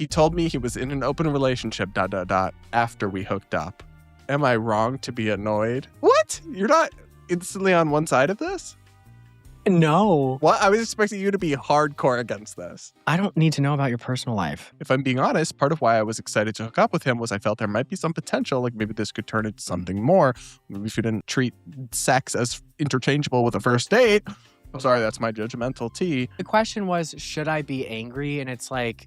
He told me he was in an open relationship, ... after we hooked up. Am I wrong to be annoyed? What? You're not instantly on one side of this? No. What? I was expecting you to be hardcore against this. I don't need to know about your personal life. If I'm being honest, part of why I was excited to hook up with him was I felt there might be some potential, like maybe this could turn into something more. Maybe if you didn't treat sex as interchangeable with a first date. I'm sorry, that's my judgmental tea. The question was, should I be angry? And it's like,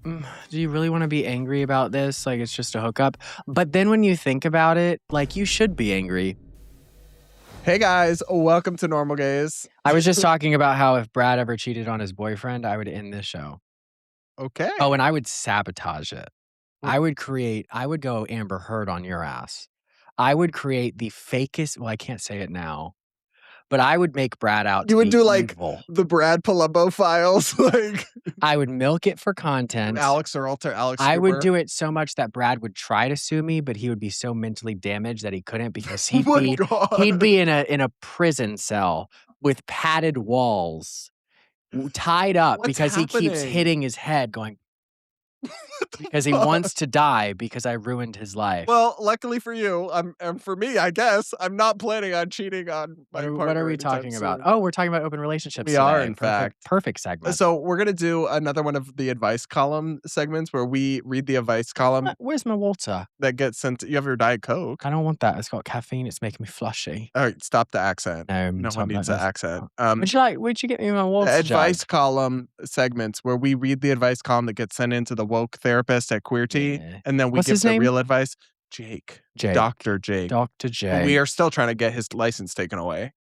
do you really want to be angry about this? Like, it's just a hookup. But then when you think about it, like, you should be angry. Hey guys, welcome to Normal Gaze. I was just talking about how if Brad ever cheated on his boyfriend, I would end this show. Okay. Oh, and I would sabotage it. I would go Amber Heard on your ass. I would create the fakest, well, I can't say it now, but I would make Brad out to be do like evil. the Brad Polumbo files, like I would milk it for content. Alex Cooper. I would do it so much that Brad would try to sue me, but he would be so mentally damaged that he couldn't because he'd be in a prison cell with padded walls, tied up because he keeps hitting his head, going because he wants to die because I ruined his life. Well, luckily for you, and for me, I guess, I'm not planning on cheating on my partner. What are we talking about? Oh, we're talking about open relationships. We are, in fact. Perfect segment. So we're going to do another one of the advice column segments where we read the advice column. Where's my water? That gets sent. You have your Diet Coke. I don't want that. It's got caffeine. It's making me flushy. All right, stop the accent. No one needs an accent. Would you get me my water? Advice column segments where we read the advice column that gets sent into the woke therapist at Queerty, and then we give the real advice. Jake. Dr. Jake. Dr. J. We are still trying to get his license taken away.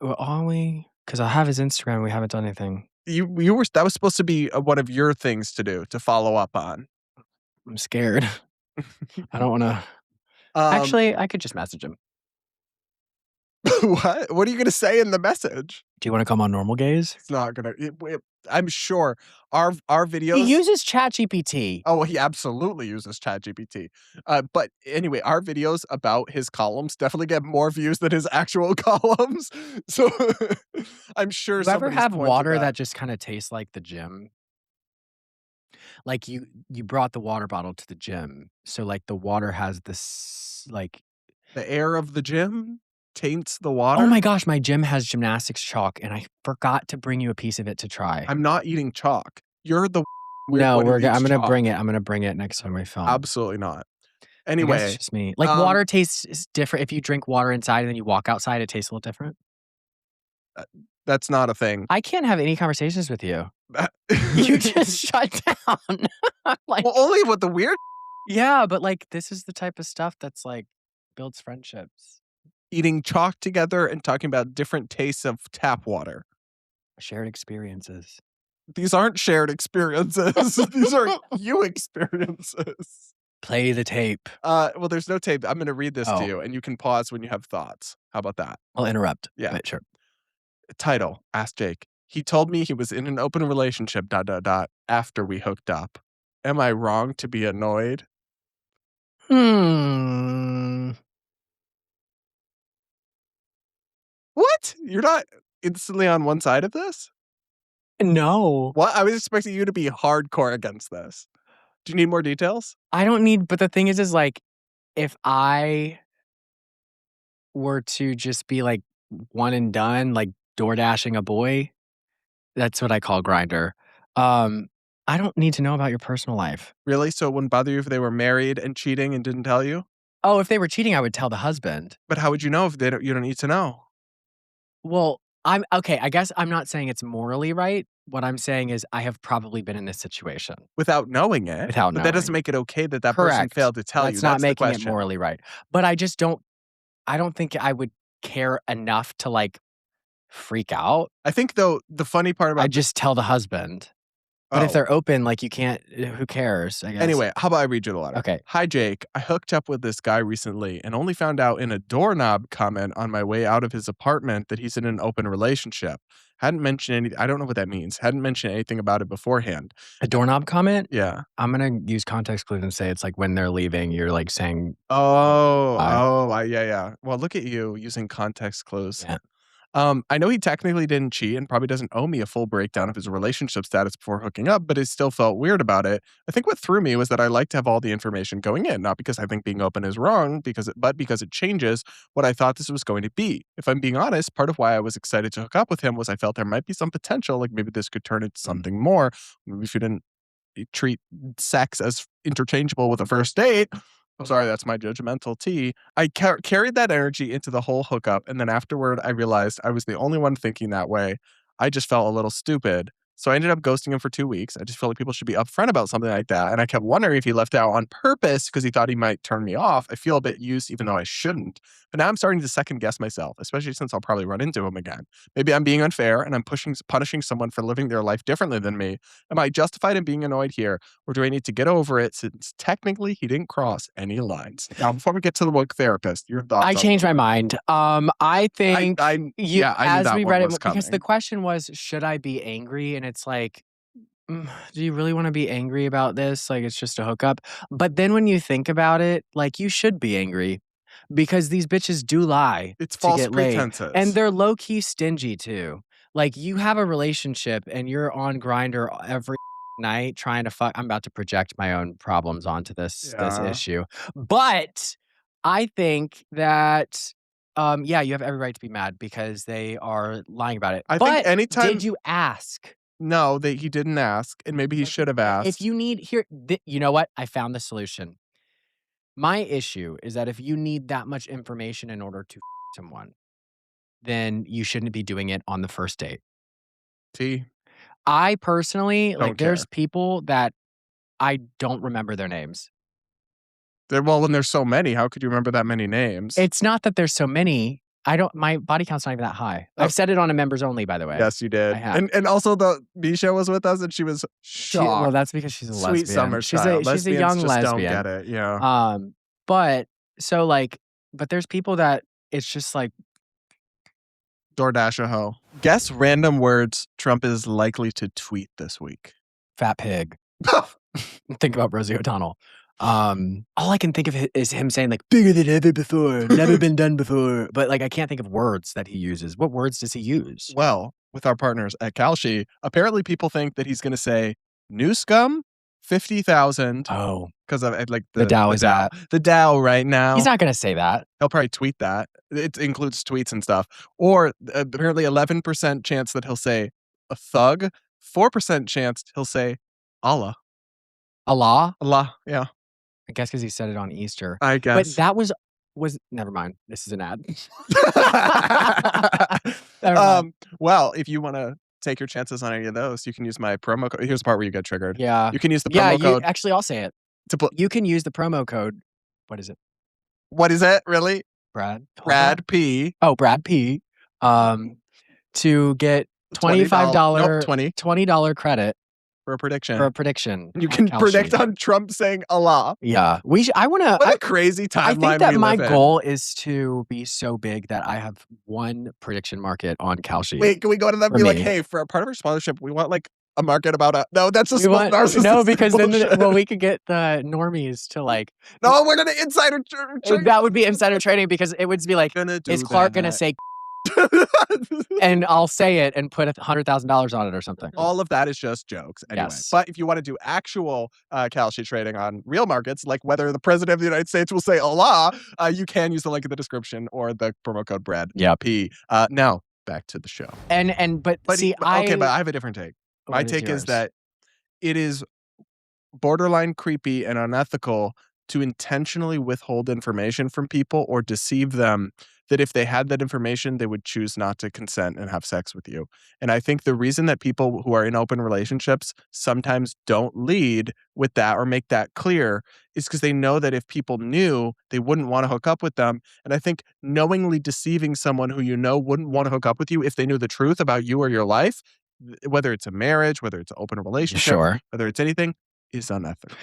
Well, are we? Because I have his Instagram. We haven't done anything. That was supposed to be one of your things to do, to follow up on. I'm scared. I don't want to. Actually, I could just message him. What? What are you going to say in the message? Do you want to come on Normal Gaze? It's not going to. I'm sure our videos. He uses ChatGPT. Oh, he absolutely uses ChatGPT. But anyway, our videos about his columns definitely get more views than his actual columns. So I'm sure. Do you ever have water that just kind of tastes like the gym? Like you brought the water bottle to the gym, so like the water has this like the air of the gym taints the water. Oh my gosh, my gym has gymnastics chalk, and I forgot to bring you a piece of it to try. I'm not eating chalk. You're the no. I'm gonna bring it. I'm gonna bring it next time we film. Absolutely not. Anyway, it's just me. Like water tastes different. If you drink water inside and then you walk outside, it tastes a little different. That's not a thing. I can't have any conversations with you. You just shut down. Well, only with the weird. Yeah, but like this is the type of stuff that's like builds friendships. Eating chalk together and talking about different tastes of tap water. Shared experiences. These aren't shared experiences. These are you experiences. Play the tape. Well, there's no tape. I'm going to read this to you, and you can pause when you have thoughts. How about that? I'll interrupt. Yeah. Wait, sure. Title, Ask Jake. He told me he was in an open relationship, ... after we hooked up. Am I wrong to be annoyed? What? You're not instantly on one side of this? No. What? I was expecting you to be hardcore against this. Do you need more details? I don't need, but the thing is like, if I were to just be like one and done, like door dashing a boy, that's what I call Grindr. I don't need to know about your personal life. Really? So it wouldn't bother you if they were married and cheating and didn't tell you? Oh, if they were cheating, I would tell the husband. But how would you know if you don't need to know? Well, I'm okay. I guess I'm not saying it's morally right. What I'm saying is I have probably been in this situation. Without knowing it. Without knowing. But that doesn't make it okay that Correct. person failed to tell you. That's not making it morally right. But I don't think I would care enough to like freak out. I think though, the funny part about I just tell the husband. But if they're open, like you can't, who cares, I guess. Anyway, how about I read you the letter? Okay. Hi, Jake. I hooked up with this guy recently and only found out in a doorknob comment on my way out of his apartment that he's in an open relationship. Hadn't mentioned anything. I don't know what that means. Hadn't mentioned anything about it beforehand. A doorknob comment? Yeah. I'm going to use context clues and say it's like when they're leaving, you're like saying. Yeah. Well, look at you using context clues. Yeah. I know he technically didn't cheat and probably doesn't owe me a full breakdown of his relationship status before hooking up, but it still felt weird about it. I think what threw me was that I like to have all the information going in, not because I think being open is wrong, but because it changes what I thought this was going to be. If I'm being honest, part of why I was excited to hook up with him was I felt there might be some potential, like maybe this could turn into something more. Maybe if you didn't treat sex as interchangeable with a first date. I'm sorry, that's my judgmental tea. I carried that energy into the whole hookup, and then afterward, I realized I was the only one thinking that way. I just felt a little stupid. So I ended up ghosting him for 2 weeks. I just feel like people should be upfront about something like that. And I kept wondering if he left out on purpose because he thought he might turn me off. I feel a bit used, even though I shouldn't. But now I'm starting to second guess myself, especially since I'll probably run into him again. Maybe I'm being unfair and I'm punishing someone for living their life differently than me. Am I justified in being annoyed here? Or do I need to get over it since technically he didn't cross any lines? Now, before we get to the woke therapist, your thoughts? I changed my mind. I think I knew that we one read it was because the coming. question was, should I be angry? And it's like, do you really want to be angry about this? Like, it's just a hookup. But then when you think about it, like, you should be angry because these bitches do lie It's to false get laid. pretenses. And they're low-key stingy too. Like, you have a relationship and you're on Grindr every night trying to fuck. I'm about to project my own problems onto this issue. But I think that yeah, you have every right to be mad because they are lying about it. I think anytime did you ask? No, that he didn't ask, and maybe he should have asked. If you need you know what? I found the solution. My issue is that if you need that much information in order to someone, then you shouldn't be doing it on the first date. I personally, like, there's people that I don't remember their names. Well, when there's so many, how could you remember that many names? It's not that there's so many. My body count's not even that high. I've said it on a members only, by the way. Yes, you did. I have. And also the Misha was with us and she was shocked. Well, that's because she's a lesbian. Sweet summer child. She's a young just lesbian. Don't get it. Yeah. But so like, but there's people that it's just like DoorDash a hoe. Guess random words Trump is likely to tweet this week. Fat pig. Think about Rosie O'Donnell. All I can think of is him saying like bigger than ever before, never been done before. But like I can't think of words that he uses. What words does he use? Well, with our partners at Kalshi, apparently people think that he's going to say new scum 50,000. Oh, because of like the Dow is at the Dow right now. He's not going to say that. He'll probably tweet that. It includes tweets and stuff. Or apparently 11% chance that he'll say a thug. 4% chance he'll say Allah. Allah? Allah, yeah. I guess because he said it on Easter. I guess. But that was never mind. This is an ad. Well, if you want to take your chances on any of those, you can use my promo code. Here's the part where you get triggered. Yeah. You can use the promo code. Actually, I'll say it. You can use the promo code. What is it? What is it, really? Brad P. Oh, Brad P. To get $20 credit. For a prediction. You can predict on Trump saying Allah. Yeah. What a crazy timeline. I think that my goal is to be so big that I have one prediction market on Kalshi. Wait, can we go to them and be like, hey, for a part of our sponsorship, we want like a market about a... No, that's just narcissistic No, because bullshit. then we could get the normies to like... No, we're going to insider trading. That would be insider trading because it would be like, is Clark going to say... and I'll say it and put $100,000 on it or something. All of that is just jokes anyway. Yes. But if you want to do actual Kalshi trading on real markets, like whether the president of the United States will say Allah, you can use the link in the description or the promo code Brad. Yeah. P. Now back to the show. But see, but I have a different take. My take is that it is borderline creepy and unethical to intentionally withhold information from people or deceive them that if they had that information, they would choose not to consent and have sex with you. And I think the reason that people who are in open relationships sometimes don't lead with that or make that clear is because they know that if people knew, they wouldn't want to hook up with them. And I think knowingly deceiving someone who you know wouldn't want to hook up with you if they knew the truth about you or your life, whether it's a marriage, whether it's an open relationship, whether it's anything, is unethical.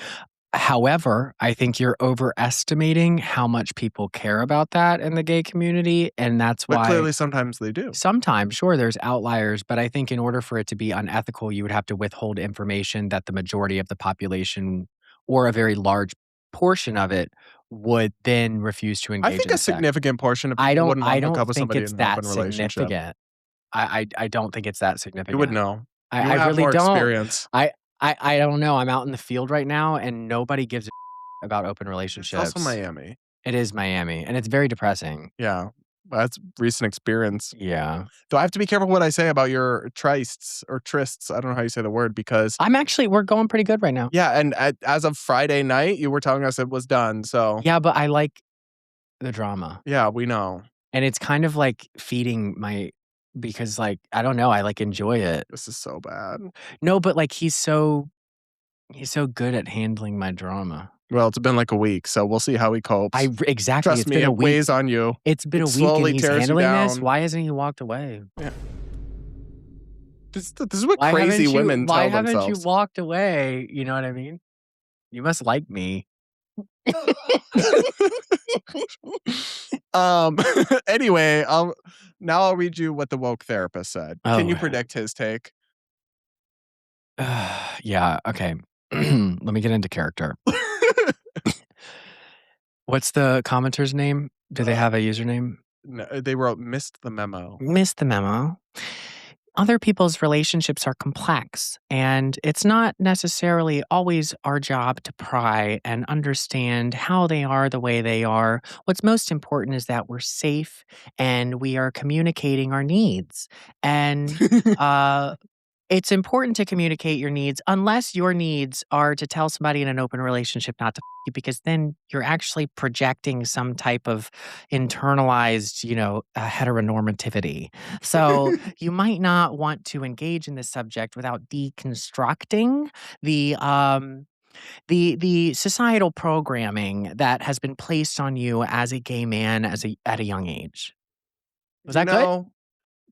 However, I think you're overestimating how much people care about that in the gay community. And that's why... But clearly sometimes they do. Sometimes, sure, there's outliers. But I think in order for it to be unethical, you would have to withhold information that the majority of the population or a very large portion of it would then refuse to engage in I think a significant portion of people wouldn't want to hook up with somebody in an open relationship. I don't think it's that significant. You would know. You I have really more don't. experience. I don't know. I'm out in the field right now, and nobody gives a about open It's relationships. also Miami. It is Miami, and it's very depressing. Yeah. That's recent experience. Yeah. Do I have to be careful what I say about your trysts or trysts? I don't know how you say the word because we're going pretty good right now. yeah, and as of Friday night, you were telling us it was done. So Yeah, but I like the drama. yeah, we know. And it's kind of like feeding because like, I don't know, I like enjoy it. This is so bad. No, but like he's so good at handling my drama. Well, it's been like a week, so we'll see how he copes. Exactly. Trust It's me, been a it week. weighs on you. It's been It a week slowly and he's tears you handling this. down. Why hasn't he walked away? Yeah. This is what crazy women tell themselves. Why haven't you walked away? You know what I mean? You must like me. Anyway, I'll read you what the woke therapist said. Can you predict his take? Yeah, okay. Let me get into character. What's the commenter's name? Do they have a username? No, they wrote missed the memo. Missed the memo. Other people's relationships are complex, and it's not necessarily always our job to pry and understand how they are the way they are. What's most important is that we're safe and we are communicating our needs. And it's important to communicate your needs unless your needs are to tell somebody in an open relationship not to you, because then you're actually projecting some type of internalized, heteronormativity. So you might not want to engage in this subject without deconstructing the societal programming that has been placed on you as a gay man at a young age. Was that good?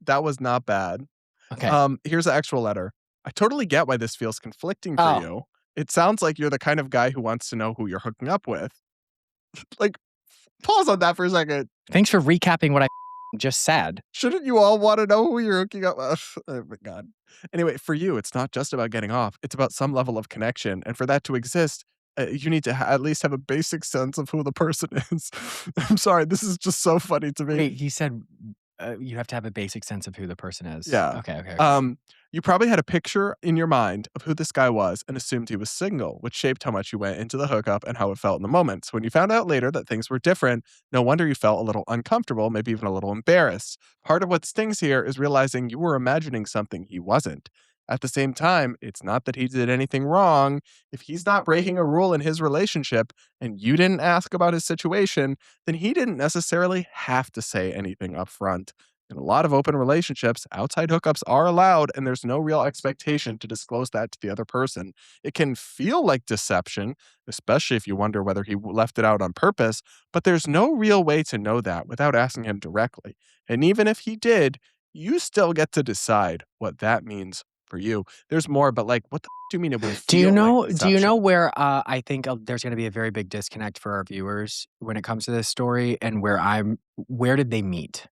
That was not bad. Okay. Here's the actual letter. I totally get why this feels conflicting for you. It sounds like you're the kind of guy who wants to know who you're hooking up with. Like, pause on that for a second. Thanks for recapping what I just said. Shouldn't you all want to know who you're hooking up with? Oh my God. Anyway, for you, it's not just about getting off. It's about some level of connection. And for that to exist, you need to at least have a basic sense of who the person is. I'm sorry. This is just so funny to me. Wait, he said you have to have a basic sense of who the person is. Yeah. Okay. You probably had a picture in your mind of who this guy was and assumed he was single, which shaped how much you went into the hookup and how it felt in the moment. So when you found out later that things were different, no wonder you felt a little uncomfortable, maybe even a little embarrassed. Part of what stings here is realizing you were imagining something he wasn't. At the same time, it's not that he did anything wrong. If he's not breaking a rule in his relationship and you didn't ask about his situation, then he didn't necessarily have to say anything up front. In a lot of open relationships, outside hookups are allowed, and there's no real expectation to disclose that to the other person. It can feel like deception, especially if you wonder whether he left it out on purpose, but there's no real way to know that without asking him directly. And even if he did, you still get to decide what that means for you. There's more, but like, what the do you mean it would feel Do you know deception? where I think there's going to be a very big disconnect for our viewers when it comes to this story, and where did they meet?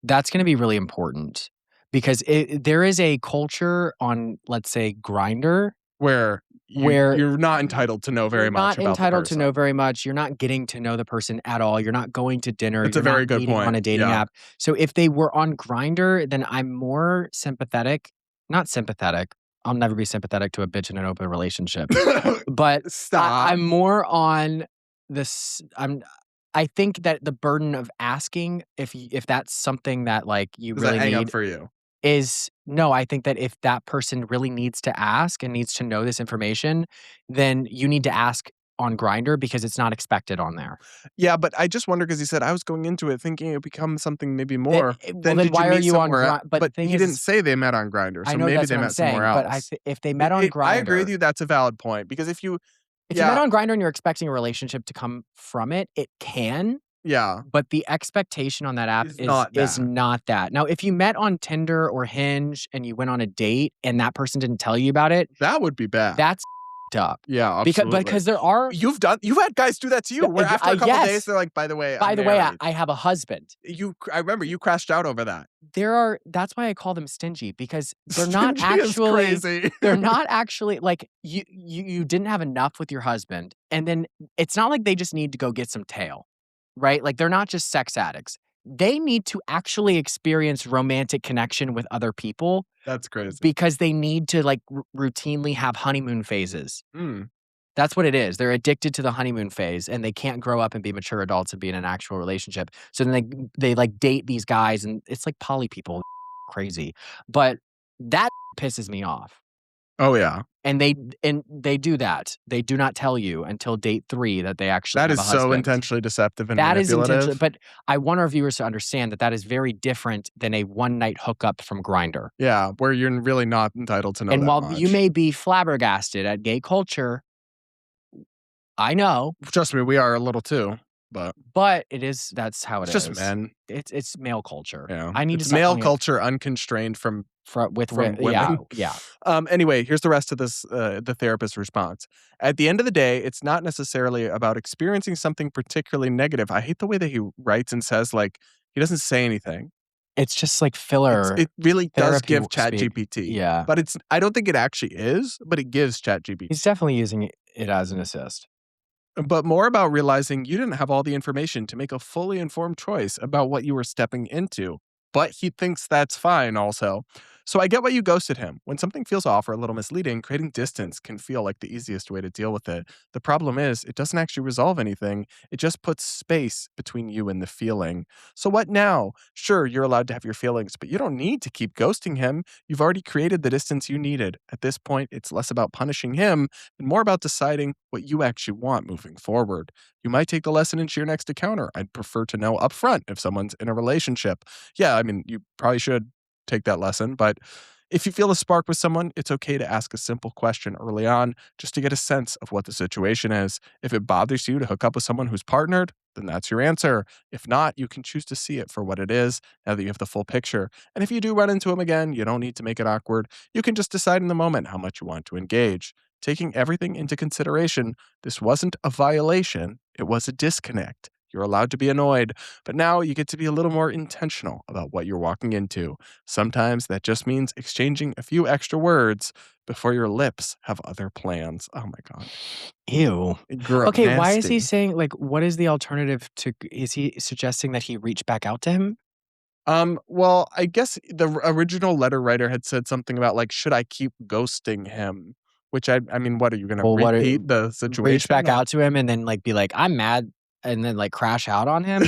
That's going to be really important because there is a culture on, let's say, Grindr where you're not entitled to know very much about the person. Not entitled to know very much. You're not getting to know the person at all. You're not going to dinner. That's a You're very not good meeting point. on a dating app. So if they were on Grindr, then I'm more sympathetic. Not sympathetic. I'll never be sympathetic to a bitch in an open relationship. But Stop. I'm more on this. I think that the burden of asking, if that's something that like you Is really that hang need, up for you? is no. I think that if that person really needs to ask and needs to know this information, then you need to ask on Grindr because it's not expected on there. Yeah, but I just wonder because he said I was going into it thinking it would become something maybe more. Then why are you on Grindr? But he didn't say they met on Grindr, so I know maybe that's they what I'm met somewhere saying, else. But if they met on Grindr, I agree with you. That's a valid point because if you met on Grindr and you're expecting a relationship to come from it, it can. Yeah. But the expectation on that app is not that. Now, if you met on Tinder or Hinge and you went on a date and that person didn't tell you about it, that would be bad. That's up. Yeah, absolutely. Because there are you've had guys do that to you. Where after a couple days, they're like, "By the way, I have a husband." I remember you crashed out over that. That's why I call them stingy because they're not actually crazy. They're not actually like you didn't have enough with your husband, and then it's not like they just need to go get some tail. Right? Like they're not just sex addicts. they need to actually experience romantic connection with other people. That's crazy. Because they need to like routinely have honeymoon phases. Mm. That's what it is. They're addicted to the honeymoon phase, and they can't grow up and be mature adults and be in an actual relationship. So then they like date these guys, and it's like poly people, crazy. But that pisses me off. Oh yeah. And they do that. They do not tell you until date 3 that they actually That have is a husband. so intentionally deceptive and that manipulative. Is intentionally, but I want our viewers to understand that is very different than a one-night hookup from Grindr. Yeah, where you're really not entitled to know and that while much. You may be flabbergasted at gay culture, I know. Trust me, we are a little too. But that's how it is. It's just men. It's male culture. Yeah. I need it's to male culture unconstrained from women. Yeah. Anyway, here's the rest of this, the therapist's response. At the end of the day, it's not necessarily about experiencing something particularly negative. I hate the way that he writes and says, like, he doesn't say anything. It's just like filler. It really does give ChatGPT. Yeah. But I don't think it actually is, but it gives ChatGPT. He's definitely using it as an assist. But more about realizing you didn't have all the information to make a fully informed choice about what you were stepping into. But he thinks that's fine also. So I get why you ghosted him. When something feels off or a little misleading, creating distance can feel like the easiest way to deal with it. The problem is, it doesn't actually resolve anything. It just puts space between you and the feeling. So what now? Sure, you're allowed to have your feelings, but you don't need to keep ghosting him. You've already created the distance you needed. At this point, it's less about punishing him and more about deciding what you actually want moving forward. You might take the lesson into your next encounter. I'd prefer to know upfront if someone's in a relationship. Yeah, I mean, you probably should take that lesson, but if you feel a spark with someone, it's okay to ask a simple question early on just to get a sense of what the situation is. If it bothers you to hook up with someone who's partnered, then that's your answer. If not, you can choose to see it for what it is now that you have the full picture. And if you do run into him again, you don't need to make it awkward. You can just decide in the moment how much you want to engage. Taking everything into consideration, this wasn't a violation, it was a disconnect. You're allowed to be annoyed, but now you get to be a little more intentional about what you're walking into. Sometimes that just means exchanging a few extra words before your lips have other plans. Oh my God. Ew. Okay, nasty. Why is he saying, like, what is the alternative to, is he suggesting that he reach back out to him? Well, I guess the original letter writer had said something about, like, should I keep ghosting him? Which I mean, what are you going to repeat the situation? Reach back out to him and then like be like, I'm mad, and then like crash out on him.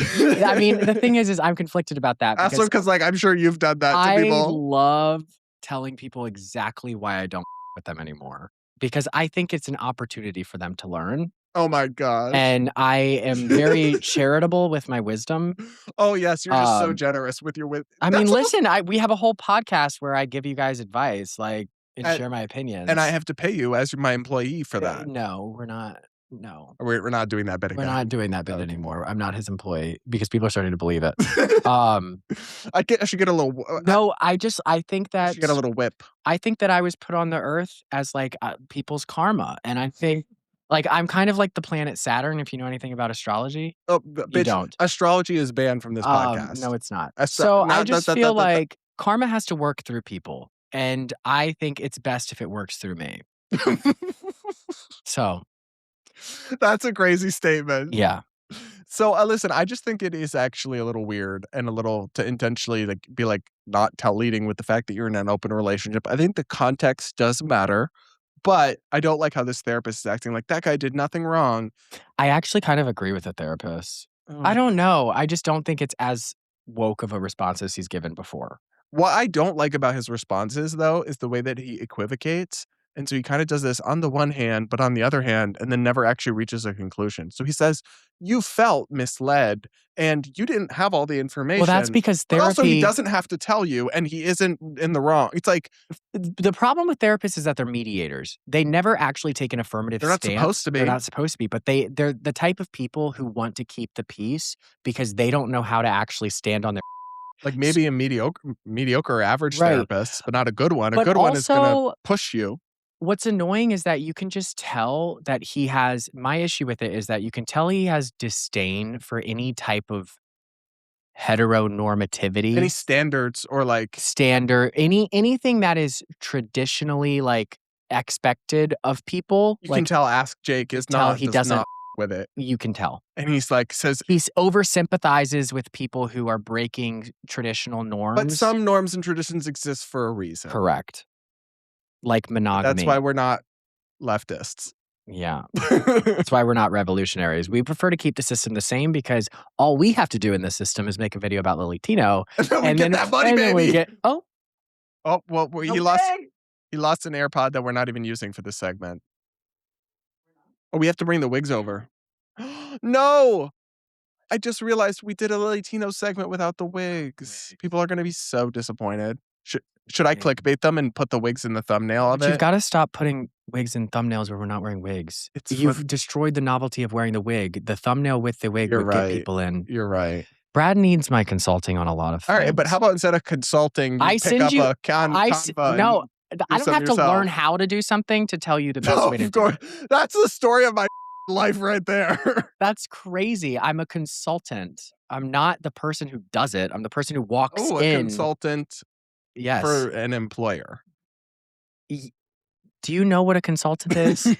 I mean, the thing is I'm conflicted about that. Also, because like I'm sure you've done that to people. I love telling people exactly why I don't with them anymore, because I think it's an opportunity for them to learn. Oh my gosh. And I am very charitable with my wisdom. Oh yes, you're just so generous with your wisdom. I mean, listen, we have a whole podcast where I give you guys advice, like, and share my opinions. And I have to pay you as my employee for that. No, we're not. No. We're not doing that bit again. We're not doing that bit anymore. I'm not his employee, because people are starting to believe it. I should get a little... No, I think that... I should get a little whip. I think that I was put on the earth as like people's karma. And I think, like, I'm kind of like the planet Saturn, if you know anything about astrology. Oh, you bitch, don't. Astrology is banned from this podcast. No, it's not. I just feel like karma has to work through people. And I think it's best if it works through me. So... That's a crazy statement. Yeah. So listen, I just think it is actually a little weird and a little to intentionally like be like not leading with the fact that you're in an open relationship. I think the context does matter, but I don't like how this therapist is acting like that guy did nothing wrong. I actually kind of agree with the therapist. I don't know. I just don't think it's as woke of a response as he's given before. What I don't like about his responses, though, is the way that he equivocates. And so he kind of does this on the one hand, but on the other hand, and then never actually reaches a conclusion. So he says, you felt misled and you didn't have all the information. Well, that's because therapy... But also, he doesn't have to tell you, and he isn't in the wrong. It's like... The problem with therapists is that they're mediators. They never actually take an affirmative stance. They're not supposed to be. They're not supposed to be, but they're the type of people who want to keep the peace because they don't know how to actually stand on their... Like maybe a mediocre average therapist, but not a good one. A good one is going to push you. What's annoying is that you can just tell that he has... My issue with it is that you can tell he has disdain for any type of heteronormativity. Any standards or like... Anything that is traditionally like expected of people. You can tell Ask Jake is not... He doesn't with it. You can tell. And he's like, says he over sympathizes with people who are breaking traditional norms. But some norms and traditions exist for a reason. Correct. Like monogamy. That's why we're not leftists. Yeah. That's why we're not revolutionaries. We prefer to keep the system the same because all we have to do in the system is make a video about Lily Tino. And then that money, baby. We get, oh, well, he lost an AirPod that we're not even using for this segment. Oh, we have to bring the wigs over. No! I just realized we did a Lily Tino segment without the wigs. People are going to be so disappointed. Should I clickbait them and put the wigs in the thumbnail of it? You've got to stop putting wigs in thumbnails where we're not wearing wigs. You've destroyed the novelty of wearing the wig. The thumbnail with the wig would get people in. You're right. Brad needs my consulting on a lot of things. All right, but how about instead of consulting, you pick up a Canva? No, I don't have to learn how to do something to tell you the best way to do it. That's the story of my life right there. That's crazy. I'm a consultant. I'm not the person who does it. I'm the person who walks in. A consultant. Yes. For an employer. Do you know what a consultant is?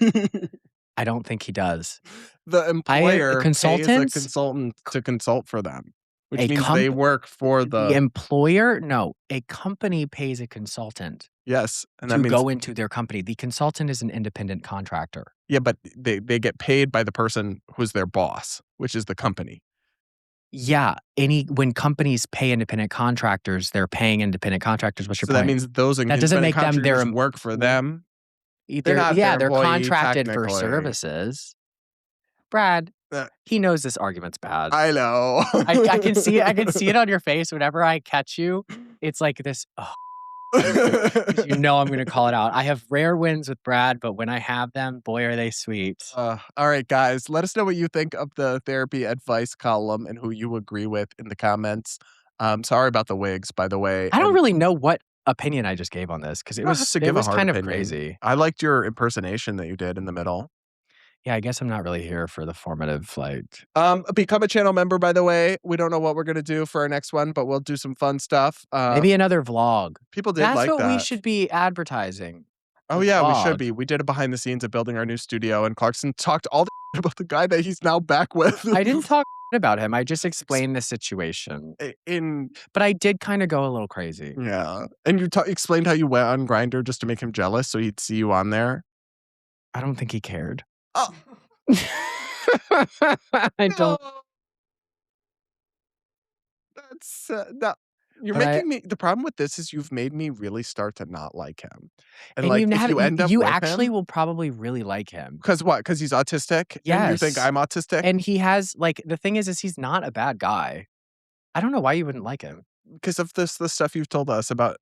I don't think he does. The employer pays a consultant to consult for them, which means they work for the employer. No, a company pays a consultant. Yes, and that means go into their company. The consultant is an independent contractor. Yeah, but they get paid by the person who's their boss, which is the company. Yeah, when companies pay independent contractors, they're paying independent contractors. What's your point? So that means those that doesn't make them their work for them. They're contracted for services. Brad, he knows this argument's bad. I know. I can see it. I can see it on your face whenever I catch you. It's like this. Oh. You know I'm going to call it out. I have rare wins with Brad, but when I have them, boy, are they sweet. All right, guys. Let us know what you think of the therapy advice column and who you agree with in the comments. Sorry about the wigs, by the way. I don't really know what opinion I just gave on this because it was kind of crazy. I liked your impersonation that you did in the middle. Yeah, I guess I'm not really here for the formative become a channel member, by the way. We don't know what we're going to do for our next one, but we'll do some fun stuff. Maybe another vlog. People did like that. That's what we should be advertising. Oh, yeah, we should be. We did a behind the scenes of building our new studio, and Clarkson talked all the about the guy that he's now back with. I didn't talk about him. I just explained the situation. But I did kind of go a little crazy. Yeah. And you explained how you went on Grindr just to make him jealous so he'd see you on there. I don't think he cared. Oh. I don't. That's no. You're making me. The problem with this is you've made me really start to not like him. And like, if you end up you with actually him, will probably really like him. Because what? Because he's autistic. Yes. And you think I'm autistic? And he has the thing is he's not a bad guy. I don't know why you wouldn't like him. Because of the stuff you've told us about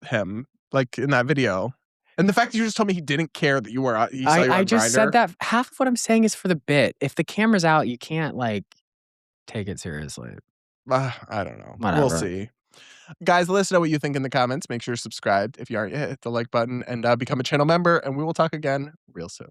him, like in that video. And the fact that you just told me he didn't care that you were I just said that half of what I'm saying is for the bit. If the camera's out, you can't take it seriously. I don't know. Whatever. We'll see. Guys, let us know what you think in the comments. Make sure you're subscribed. If you aren't yet, hit the like button and become a channel member. And we will talk again real soon.